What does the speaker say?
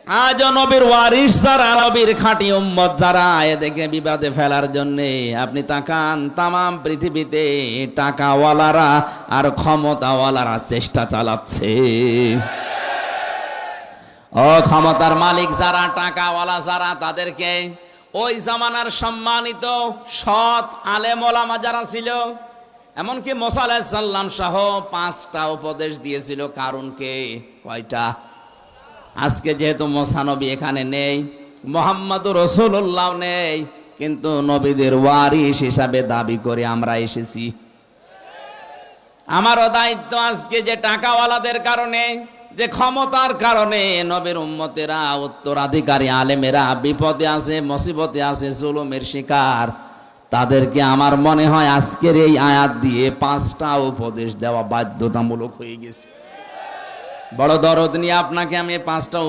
আজ নবীর ওয়ারিস যারা, নবীর খাঁটি উম্মত যারা, এদেরকে বিবাদে ফেলার জন্য আপনি তাকান, তামাম পৃথিবীতে টাকাওয়ালারা আর ক্ষমতাওয়ালারা চেষ্টা চালাচ্ছে। ও ক্ষমতার মালিক যারা, টাকাওয়ালা যারা, তাদেরকে ওই জামানার সম্মানিত সৎ আলেম ওলামা যারা ছিল, এমনকি মুসা আলাইহিস সালাম সহ 5টা উপদেশ দিয়েছিল কারুনকে। কয়টা? আজকে যেহেতু মুসা নবী এখানে নেই, মুহাম্মদুর রাসূলুল্লাহ নেই, কিন্তু নবীদের ওয়ারিস হিসাবে দাবি করে আমরা এসেছি। আমারও দায়িত্ব আজকে যে টাকাওয়ালাদের কারণে, যে ক্ষমতার কারণে নবীর উম্মতেরা, উত্তরাধিকারী আলেমেরা বিপদে আছে, মুসিবতে আছে, জুলুমের শিকার, তাদেরকে আমার মনে হয় আজকের এই আয়াত দিয়ে 5টা উপদেশ দেওয়া বাধ্যতামূলক হয়ে গেছে। বড় দরদ নিয়ে আপনাকে আমি 5টা